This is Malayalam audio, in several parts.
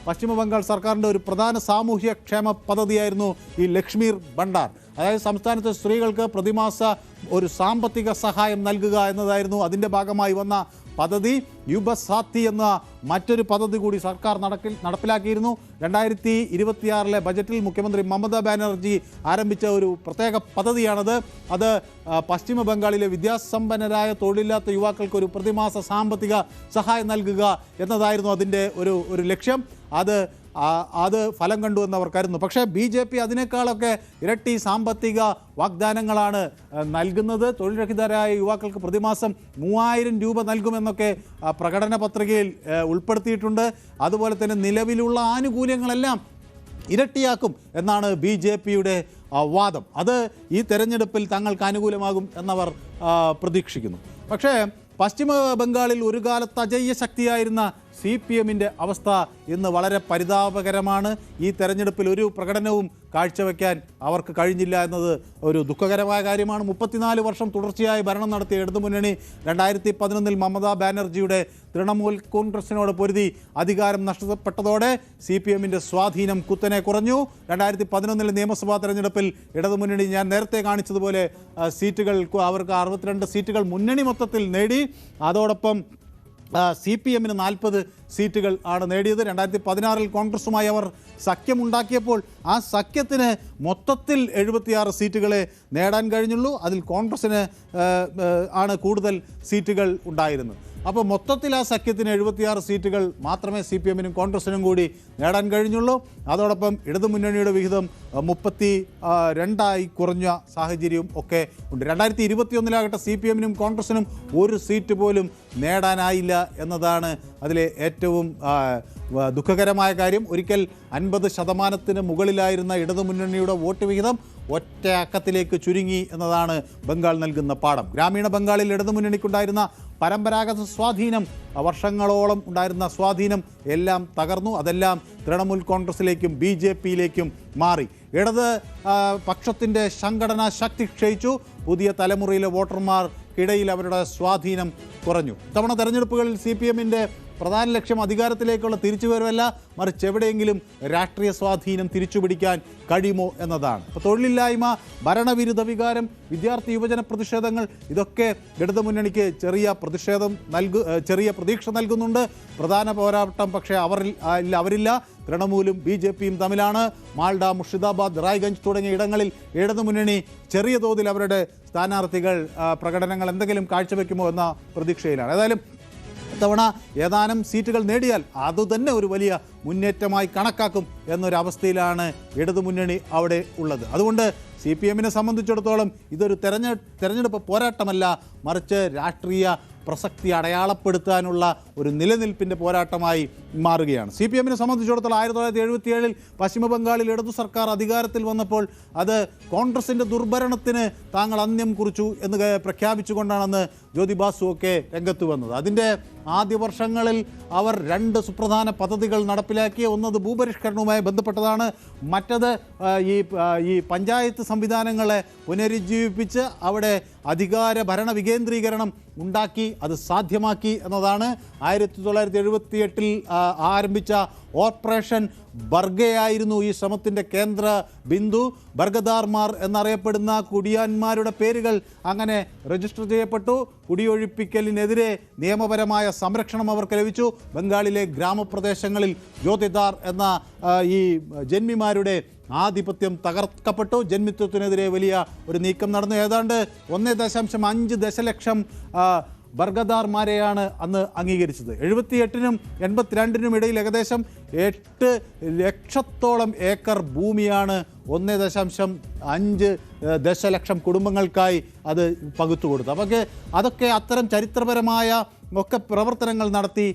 പശ്ചിമ ബംഗാൾ സർക്കാരിൻ്റെ ഒരു പ്രധാന സാമൂഹ്യ ക്ഷേമ പദ്ധതിയായിരുന്നു ഈ ലക്ഷ്മീർ ഭണ്ഡാർ. അതായത് സംസ്ഥാനത്തെ സ്ത്രീകൾക്ക് പ്രതിമാസ ഒരു സാമ്പത്തിക സഹായം നൽകുക എന്നതായിരുന്നു അതിൻ്റെ ഭാഗമായി വന്ന പദ്ധതി. യുബസാത്തി എന്ന മറ്റൊരു പദ്ധതി കൂടി സർക്കാർ നടപ്പിലാക്കിയിരുന്നു. 2026 ബജറ്റിൽ മുഖ്യമന്ത്രി മമതാ ബാനർജി ആരംഭിച്ച ഒരു പ്രത്യേക പദ്ധതിയാണത്. അത് പശ്ചിമ ബംഗാളിലെ വിദ്യാസമ്പന്നരായ തൊഴിലില്ലാത്ത യുവാക്കൾക്ക് ഒരു പ്രതിമാസ സാമ്പത്തിക സഹായം നൽകുക എന്നതായിരുന്നു അതിൻ്റെ ഒരു ലക്ഷ്യം. അത് ഫലം കണ്ടു എന്നവർ കരുതുന്നു. പക്ഷേ BJP അതിനേക്കാളൊക്കെ ഇരട്ടി സാമ്പത്തിക വാഗ്ദാനങ്ങളാണ് നൽകുന്നത്. തൊഴിൽരഹിതരായ യുവാക്കൾക്ക് പ്രതിമാസം 3000 രൂപ നൽകുമെന്നൊക്കെ പ്രകടന പത്രികയിൽ ഉൾപ്പെടുത്തിയിട്ടുണ്ട്. അതുപോലെ തന്നെ നിലവിലുള്ള ആനുകൂല്യങ്ങളെല്ലാം ഇരട്ടിയാക്കും എന്നാണ് BJPയുടെ വാദം. അത് ഈ തെരഞ്ഞെടുപ്പിൽ തങ്ങൾക്ക് അനുകൂലമാകും എന്നവർ പ്രതീക്ഷിക്കുന്നു. പക്ഷേ പശ്ചിമ ബംഗാളിൽ ഒരു കാലത്ത് അജയ്യ ശക്തിയായിരുന്ന CPMൻ്റെ അവസ്ഥ ഇന്ന് വളരെ പരിതാപകരമാണ്. ഈ തെരഞ്ഞെടുപ്പിൽ ഒരു പ്രകടനവും കാഴ്ചവെക്കാൻ അവർക്ക് കഴിഞ്ഞില്ല എന്നത് ഒരു ദുഃഖകരമായ കാര്യമാണ്. 34 വർഷം തുടർച്ചയായി ഭരണം നടത്തിയ ഇടതുമുന്നണി 2011 മമതാ ബാനർജിയുടെ തൃണമൂൽ കോൺഗ്രസിനോട് പൊരുതി അധികാരം നഷ്ടപ്പെട്ടതോടെ CPMൻ്റെ സ്വാധീനം കുത്തനെ കുറഞ്ഞു. 2011 നിയമസഭാ തെരഞ്ഞെടുപ്പിൽ ഇടതുമുന്നണി ഞാൻ നേരത്തെ കാണിച്ചതുപോലെ സീറ്റുകൾ അവർക്ക് 62 സീറ്റുകൾ മുന്നണി മൊത്തത്തിൽ നേടി. അതോടൊപ്പം CPMന് 40 സീറ്റുകൾ ആണ് നേടിയത്. 2016 കോൺഗ്രസുമായി അവർ സഖ്യമുണ്ടാക്കിയപ്പോൾ ആ സഖ്യത്തിന് മൊത്തത്തിൽ 76 സീറ്റുകളെ നേടാൻ കഴിഞ്ഞുള്ളൂ. അതിൽ കോൺഗ്രസിന് ആണ് കൂടുതൽ സീറ്റുകൾ ഉണ്ടായിരുന്നത്. അപ്പോൾ മൊത്തത്തിൽ ആ സഖ്യത്തിന് 76 സീറ്റുകൾ മാത്രമേ CPMനും കോൺഗ്രസിനും കൂടി നേടാൻ കഴിഞ്ഞുള്ളൂ. അതോടൊപ്പം ഇടതുമുന്നണിയുടെ വിഹിതം 32 കുറഞ്ഞ സാഹചര്യവും ഒക്കെ ഉണ്ട്. 2021 CPMനും കോൺഗ്രസിനും ഒരു സീറ്റ് പോലും നേടാനായില്ല എന്നതാണ് അതിലെ ഏറ്റവും ദുഃഖകരമായ കാര്യം. ഒരിക്കൽ 50% മുകളിലായിരുന്ന ഇടതുമുന്നണിയുടെ വോട്ട് വിഹിതം ഒറ്റ അക്കത്തിലേക്ക് ചുരുങ്ങി എന്നതാണ് ബംഗാൾ നൽകുന്ന പാഠം. ഗ്രാമീണ ബംഗാളിൽ ഇടതുമുന്നണിക്കുണ്ടായിരുന്ന പരമ്പരാഗത സ്വാധീനം, വർഷങ്ങളോളം ഉണ്ടായിരുന്ന സ്വാധീനം എല്ലാം തകർന്നു. അതെല്ലാം തൃണമൂൽ കോൺഗ്രസിലേക്കും BJPയിലേക്കും മാറി. ഇടത് പക്ഷത്തിൻ്റെ സംഘടനാ ശക്തി ക്ഷയിച്ചു. പുതിയ തലമുറയിലെ വോട്ടർമാർക്കിടയിൽ അവരുടെ സ്വാധീനം കുറഞ്ഞു. ഇത്തവണ തെരഞ്ഞെടുപ്പുകളിൽ CPMൻ്റെ പ്രധാന ലക്ഷ്യം അധികാരത്തിലേക്കുള്ള തിരിച്ചുവരവല്ല, മറിച്ച് എവിടെയെങ്കിലും രാഷ്ട്രീയ സ്വാധീനം തിരിച്ചുപിടിക്കാൻ കഴിയുമോ എന്നതാണ്. അപ്പോൾ തൊഴിലില്ലായ്മ, ഭരണവിരുദ്ധ വികാരം, വിദ്യാർത്ഥി യുവജന പ്രതിഷേധങ്ങൾ, ഇതൊക്കെ ഇടതുമുന്നണിക്ക് ചെറിയ പ്രതീക്ഷ നൽകുന്നുണ്ട്. പ്രധാന പോരാട്ടം പക്ഷേ അവരില്ല. തൃണമൂലും BJPയും തമ്മിലാണ്. മാൾഡ, മുർഷിദാബാദ്, റായ്ഗഞ്ച് തുടങ്ങിയ ഇടങ്ങളിൽ ഇടതുമുന്നണി ചെറിയ തോതിൽ അവരുടെ സ്ഥാനാർത്ഥികൾ പ്രകടനങ്ങൾ എന്തെങ്കിലും കാഴ്ചവെക്കുമോ എന്ന പ്രതീക്ഷയിലാണ്. ഏതായാലും ഇത്തവണ ഏതാനും സീറ്റുകൾ നേടിയാൽ അതുതന്നെ ഒരു വലിയ മുന്നേറ്റമായി കണക്കാക്കും എന്നൊരവസ്ഥയിലാണ് ഇടതുമുന്നണി അവിടെ ഉള്ളത്. അതുകൊണ്ട് CPMനെ സംബന്ധിച്ചിടത്തോളം ഇതൊരു തെരഞ്ഞെടുപ്പ് പോരാട്ടമല്ല, മറിച്ച് രാഷ്ട്രീയ പ്രസക്തി അടയാളപ്പെടുത്താനുള്ള ഒരു നിലനിൽപ്പിൻ്റെ പോരാട്ടമായി മാറുകയാണ്. CPMനെ സംബന്ധിച്ചിടത്തോളം 1977 പശ്ചിമ ബംഗാളിൽ ഇടതു സർക്കാർ അധികാരത്തിൽ വന്നപ്പോൾ അത് കോൺഗ്രസിൻ്റെ ദുർഭരണത്തിന് താങ്കൾ അന്ത്യം കുറിച്ചു എന്ന് പ്രഖ്യാപിച്ചുകൊണ്ടാണെന്ന് ജ്യോതി ബാസു ഒക്കെ രംഗത്ത് വന്നത്. അതിൻ്റെ ആദ്യ വർഷങ്ങളിൽ അവർ 2 സുപ്രധാന പദ്ധതികൾ നടപ്പിലാക്കി. ഒന്നത് ഭൂപരിഷ്കരണവുമായി ബന്ധപ്പെട്ടതാണ്, മറ്റത് ഈ പഞ്ചായത്ത് സംവിധാനങ്ങളെ പുനരുജ്ജീവിപ്പിച്ച് അവിടെ അധികാര ഭരണ വികേന്ദ്രീകരണം ഉണ്ടാക്കി അത് സാധ്യമാക്കി എന്നതാണ്. 1978 ആരംഭിച്ച ഓപ്പറേഷൻ ബർഗയായിരുന്നു ഈ ശ്രമത്തിൻ്റെ കേന്ദ്ര ബിന്ദു. ബർഗദാർമാർ എന്നറിയപ്പെടുന്ന കുടിയാന്മാരുടെ പേരുകൾ അങ്ങനെ രജിസ്റ്റർ ചെയ്യപ്പെട്ടു. കുടിയൊഴിപ്പിക്കലിനെതിരെ നിയമപരമായ സംരക്ഷണം അവർക്ക് ലഭിച്ചു. ബംഗാളിലെ ഗ്രാമപ്രദേശങ്ങളിൽ ജ്യോതിദാർ എന്ന ഈ ജന്മിമാരുടെ ആധിപത്യം തകർക്കപ്പെട്ടു. ജന്മിത്വത്തിനെതിരെ വലിയ ഒരു നീക്കം നടന്നു. ഏതാണ്ട് 1.5 ദശലക്ഷം ബർഗദാർമാരെയാണ് അന്ന് അംഗീകരിച്ചത്. 78-നും 82-നും ഇടയിൽ ഏകദേശം 8 ലക്ഷത്തോളം ഏക്കർ ഭൂമിയാണ് 1.5 ദശലക്ഷം കുടുംബങ്ങൾക്കായി അത് പകുത്തു കൊടുത്തു. അപ്പോൾ അതൊക്കെ അത്തരം ചരിത്രപരമായ ഒക്കെ പ്രവർത്തനങ്ങൾ നടത്തി.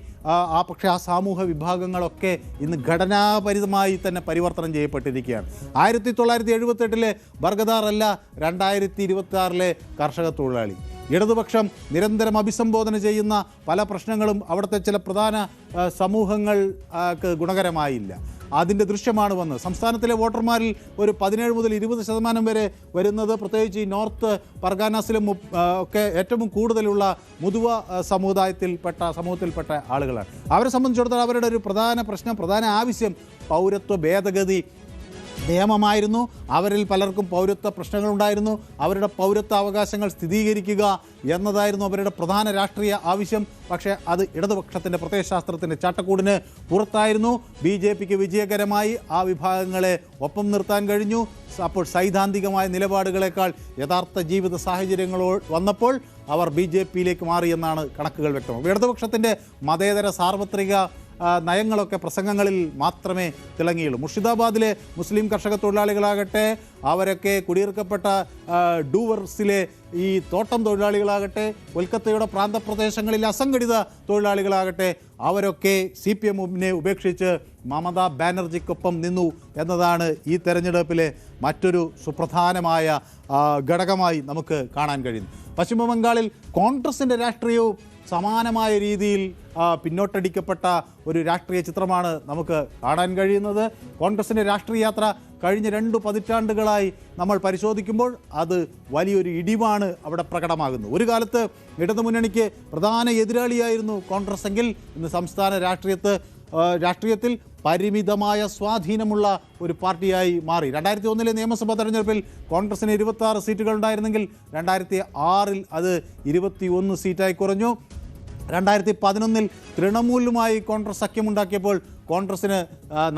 പക്ഷേ ആ സമൂഹ വിഭാഗങ്ങളൊക്കെ ഇന്ന് ഘടനാപരിതമായി തന്നെ പരിവർത്തനം ചെയ്യപ്പെട്ടിരിക്കുകയാണ്. 1978 ബർഗദാർ അല്ല 2026 കർഷക തൊഴിലാളി. ഇടതുപക്ഷം നിരന്തരം അഭിസംബോധന ചെയ്യുന്ന പല പ്രശ്നങ്ങളും അവിടുത്തെ ചില പ്രധാന സമൂഹങ്ങൾക്ക് ഗുണകരമായില്ല. അതിൻ്റെ ദൃശ്യമാണ് വന്നത്. സംസ്ഥാനത്തിലെ വോട്ടർമാരിൽ ഒരു 17 മുതൽ 20% വരെ വരുന്നത് പ്രത്യേകിച്ച് ഈ നോർത്ത് പർഗാനാസിലും ഒക്കെ ഏറ്റവും കൂടുതലുള്ള മുതുവ സമൂഹത്തിൽപ്പെട്ട ആളുകളാണ്. അവരെ സംബന്ധിച്ചിടത്തോളം അവരുടെ ഒരു പ്രധാന ആവശ്യം പൗരത്വ ഭേദഗതി നിയമമായിരുന്നു. അവരിൽ പലർക്കും പൗരത്വ പ്രശ്നങ്ങളുണ്ടായിരുന്നു. അവരുടെ പൗരത്വ അവകാശങ്ങൾ സ്ഥിരീകരിക്കുക എന്നതായിരുന്നു അവരുടെ പ്രധാന രാഷ്ട്രീയ ആവശ്യം. പക്ഷേ അത് ഇടതുപക്ഷത്തിൻ്റെ പ്രത്യയശാസ്ത്രത്തിൻ്റെ ചട്ടക്കൂടിന് പുറത്തായിരുന്നു. BJPക്ക് വിജയകരമായി ആ വിഭാഗങ്ങളെ ഒപ്പം നിർത്താൻ കഴിഞ്ഞു. അപ്പോൾ സൈദ്ധാന്തികമായ നിലപാടുകളേക്കാൾ യഥാർത്ഥ ജീവിത സാഹചര്യങ്ങൾ വന്നപ്പോൾ അവർ BJPയിലേക്ക് മാറിയെന്നാണ് കണക്കുകൾ വ്യക്തമാക്കുന്നത്. ഇടതുപക്ഷത്തിൻ്റെ മതേതര സാർവത്രിക നയങ്ങളൊക്കെ പ്രസംഗങ്ങളിൽ മാത്രമേ തിളങ്ങിയുള്ളൂ. മുർഷിദാബാദിലെ മുസ്ലിം കർഷക തൊഴിലാളികളാകട്ടെ, അവരൊക്കെ കുടിയിറക്കപ്പെട്ട ഡൂവർസിലെ ഈ തോട്ടം തൊഴിലാളികളാകട്ടെ, കൊൽക്കത്തയുടെ പ്രാന്തപ്രദേശങ്ങളിലെ അസംഘടിത തൊഴിലാളികളാകട്ടെ, അവരൊക്കെ CPMനെ ഉപേക്ഷിച്ച് മമതാ ബാനർജിക്കൊപ്പം നിന്നു എന്നതാണ് ഈ തെരഞ്ഞെടുപ്പിലെ മറ്റൊരു സുപ്രധാനമായ ഘടകമായി നമുക്ക് കാണാൻ കഴിയുന്നു. പശ്ചിമ ബംഗാളിൽ കോൺഗ്രസിൻ്റെ രാഷ്ട്രീയവും സമാനമായ രീതിയിൽ പിന്നോട്ടടിക്കപ്പെട്ട ഒരു രാഷ്ട്രീയ ചിത്രമാണ് നമുക്ക് കാണാൻ കഴിയുന്നത്. കോൺഗ്രസിൻ്റെ രാഷ്ട്രീയ യാത്ര കഴിഞ്ഞ 2 പതിറ്റാണ്ടുകളായി നമ്മൾ പരിശോധിക്കുമ്പോൾ അത് വലിയൊരു ഇടിവാണ് അവിടെ പ്രകടമാകുന്നത്. ഒരു കാലത്ത് ഇടതുമുന്നണിക്ക് പ്രധാന എതിരാളിയായിരുന്നു കോൺഗ്രസ് എങ്കിൽ ഇന്ന് സംസ്ഥാന രാഷ്ട്രീയത്തിൽ പരിമിതമായ സ്വാധീനമുള്ള ഒരു പാർട്ടിയായി മാറി. 2001 നിയമസഭാ തെരഞ്ഞെടുപ്പിൽ കോൺഗ്രസിന് 26 സീറ്റുകൾ ഉണ്ടായിരുന്നെങ്കിൽ 2006 അത് 21 സീറ്റായി കുറഞ്ഞു. 2011 തൃണമൂലുമായി കോൺഗ്രസ് സഖ്യമുണ്ടാക്കിയപ്പോൾ കോൺഗ്രസിന്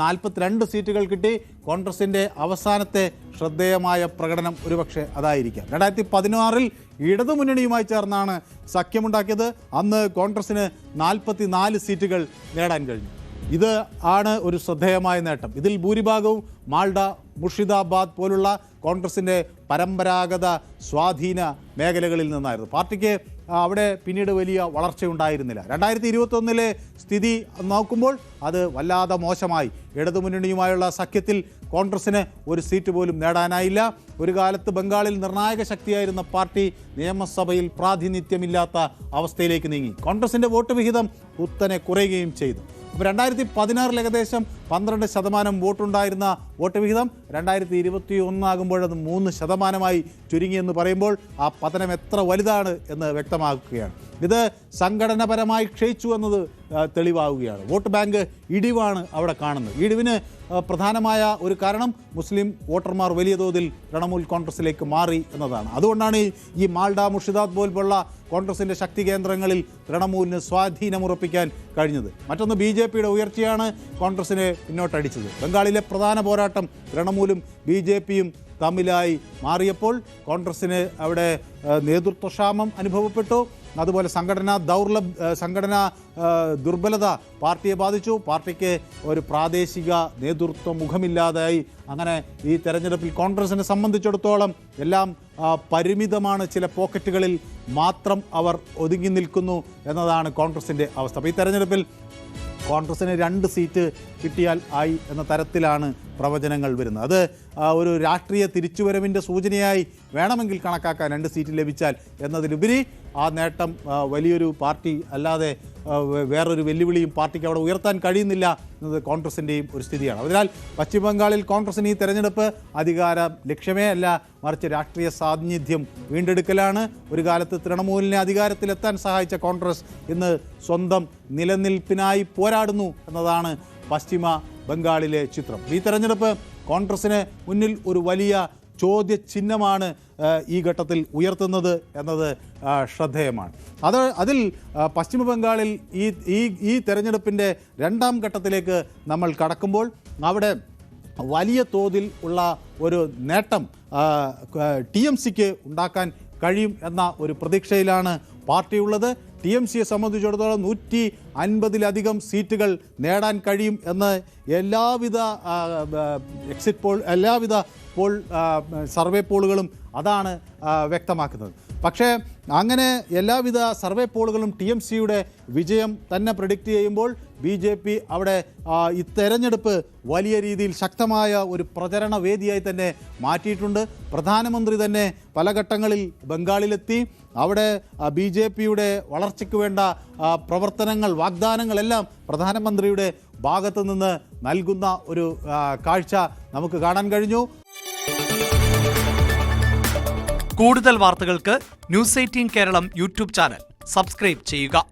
42 സീറ്റുകൾ കിട്ടി. കോൺഗ്രസിൻ്റെ അവസാനത്തെ ശ്രദ്ധേയമായ പ്രകടനം ഒരുപക്ഷെ അതായിരിക്കാം. 2016 ഇടതുമുന്നണിയുമായി ചേർന്നാണ് സഖ്യമുണ്ടാക്കിയത്. അന്ന് കോൺഗ്രസിന് 44 സീറ്റുകൾ നേടാൻ കഴിഞ്ഞു. ഇത് ആണ് ഒരു ശ്രദ്ധേയമായ നേട്ടം. ഇതിൽ ഭൂരിഭാഗവും മാൾഡ, മുർഷിദാബാദ് പോലുള്ള കോൺഗ്രസിൻ്റെ പരമ്പരാഗത സ്വാധീന മേഖലകളിൽ നിന്നായിരുന്നു. പാർട്ടിക്ക് അവിടെ പിന്നീട് വലിയ വളർച്ചയുണ്ടായിരുന്നില്ല. 2021 സ്ഥിതി നോക്കുമ്പോൾ അത് വല്ലാതെ മോശമായി. ഇടതുമുന്നണിയുമായുള്ള സഖ്യത്തിൽ കോൺഗ്രസിന് ഒരു സീറ്റ് പോലും നേടാനായില്ല. ഒരു കാലത്ത് ബംഗാളിൽ നിർണായക ശക്തിയായിരുന്ന പാർട്ടി നിയമസഭയിൽ പ്രാതിനിധ്യമില്ലാത്ത അവസ്ഥയിലേക്ക് നീങ്ങി. കോൺഗ്രസിൻ്റെ വോട്ട് വിഹിതം കുത്തനെ കുറയുകയും ചെയ്തു. അപ്പോൾ 2016 ഏകദേശം 12% വോട്ടുണ്ടായിരുന്ന വോട്ട് വിഹിതം 2021 ആകുമ്പോഴത് 3% ചുരുങ്ങിയെന്ന് പറയുമ്പോൾ ആ പതനം എത്ര വലുതാണ് എന്ന് വ്യക്തമാക്കുകയാണ്. ഇത് സംഘടനാപരമായി ക്ഷയിച്ചു എന്നത് തെളിവാകുകയാണ്. വോട്ട് ബാങ്ക് ഇടിവാണ് അവിടെ കാണുന്നത്. ഇടിവിന് പ്രധാനമായ ഒരു കാരണം മുസ്ലിം വോട്ടർമാർ വലിയ തോതിൽ തൃണമൂൽ കോൺഗ്രസിലേക്ക് മാറി എന്നതാണ്. അതുകൊണ്ടാണ് ഈ മാൾഡ, മുർഷിദാബാദ് പോലുള്ള കോൺഗ്രസിൻ്റെ ശക്തി കേന്ദ്രങ്ങളിൽ തൃണമൂലിന് സ്വാധീനമുറപ്പിക്കാൻ കഴിഞ്ഞത്. മറ്റൊന്ന് BJPയുടെ ഉയർച്ചയാണ് കോൺഗ്രസിനെ പിന്നോട്ടടിച്ചത്. ബംഗാളിലെ പ്രധാന പോരാട്ടം തൃണമൂലും BJPയും തമ്മിലായി മാറിയപ്പോൾ കോൺഗ്രസിന് അവിടെ നേതൃത്വക്ഷാമം അനുഭവപ്പെട്ടു. അതുപോലെ സംഘടനാ ദുർബലത പാർട്ടിയെ ബാധിച്ചു. പാർട്ടിക്ക് ഒരു പ്രാദേശിക നേതൃത്വ മുഖമില്ലാതായി. അങ്ങനെ ഈ തെരഞ്ഞെടുപ്പിൽ കോൺഗ്രസിനെ സംബന്ധിച്ചിടത്തോളം എല്ലാം പരിമിതമാണ്. ചില പോക്കറ്റുകളിൽ മാത്രം അവർ ഒതുങ്ങി നിൽക്കുന്നു എന്നതാണ് കോൺഗ്രസിൻ്റെ അവസ്ഥ. അപ്പോൾ ഈ തെരഞ്ഞെടുപ്പിൽ കോൺഗ്രസിന് 2 സീറ്റ് കിട്ടിയാൽ ആയി എന്ന തരത്തിലാണ് പ്രവചനങ്ങൾ വരുന്നത്. അത് ഒരു രാഷ്ട്രീയ തിരിച്ചുവരവിൻ്റെ സൂചനയായി വേണമെങ്കിൽ കണക്കാക്കാൻ 2 സീറ്റ് ലഭിച്ചാൽ എന്നതിലുപരി ആ നേട്ടം വലിയൊരു പാർട്ടി അല്ലാതെ വേറൊരു വെല്ലുവിളിയും പാർട്ടിക്ക് അവിടെ ഉയർത്താൻ കഴിയുന്നില്ല എന്നത് കോൺഗ്രസിൻ്റെയും ഒരു സ്ഥിതിയാണ്. അതിനാൽ പശ്ചിമ ബംഗാളിൽ കോൺഗ്രസിന് ഈ തെരഞ്ഞെടുപ്പ് അധികാര ലക്ഷ്യമേ അല്ല, മറിച്ച് രാഷ്ട്രീയ സാന്നിധ്യം വീണ്ടെടുക്കലാണ്. ഒരു കാലത്ത് തൃണമൂലിനെ അധികാരത്തിലെത്താൻ സഹായിച്ച കോൺഗ്രസ് ഇന്ന് സ്വന്തം നിലനിൽപ്പിനായി പോരാടുന്നു എന്നതാണ് പശ്ചിമ ബംഗാളിലെ ചിത്രം. ഈ തെരഞ്ഞെടുപ്പ് കോൺഗ്രസിന് മുന്നിൽ ഒരു വലിയ ചോദ്യചിഹ്നമാണ് ഈ ഘട്ടത്തിൽ ഉയർത്തുന്നത് എന്നത് ശ്രദ്ധേയമാണ്. അതിൽ പശ്ചിമ ബംഗാളിൽ ഈ തെരഞ്ഞെടുപ്പിൻ്റെ 2ാം ഘട്ടത്തിലേക്ക് നമ്മൾ കടക്കുമ്പോൾ അവിടെ വലിയ തോതിൽ ഉള്ള ഒരു നേട്ടം TMCക്ക് ഉണ്ടാക്കാൻ കഴിയും എന്ന ഒരു പ്രതീക്ഷയിലാണ് പാർട്ടിയുള്ളത്. TMCയെ സംബന്ധിച്ചിടത്തോളം 150-ലധികം സീറ്റുകൾ നേടാൻ കഴിയും എന്ന് എല്ലാവിധ സർവേ പോളുകളും അതാണ് വ്യക്തമാക്കുന്നത്. പക്ഷേ അങ്ങനെ എല്ലാവിധ സർവേ പോളുകളും TMCയുടെ വിജയം തന്നെ പ്രെഡിക്റ്റ് ചെയ്യുമ്പോൾ BJP അവിടെ ഈ തെരഞ്ഞെടുപ്പ് വലിയ രീതിയിൽ ശക്തമായ ഒരു പ്രചരണ വേദിയായി തന്നെ മാറ്റിയിട്ടുണ്ട്. പ്രധാനമന്ത്രി തന്നെ പല ഘട്ടങ്ങളിൽ ബംഗാളിലെത്തി അവിടെ BJPയുടെ വളർച്ചയ്ക്ക് വേണ്ട പ്രവർത്തനങ്ങൾ, വാഗ്ദാനങ്ങളെല്ലാം പ്രധാനമന്ത്രിയുടെ ഭാഗത്തു നിന്ന് നൽകുന്ന ഒരു കാഴ്ച നമുക്ക് കാണാൻ കഴിഞ്ഞു. കൂടുതൽ വാർത്തകൾക്ക് News 18 Keralam YouTube channel subscribe ചെയ്യുക.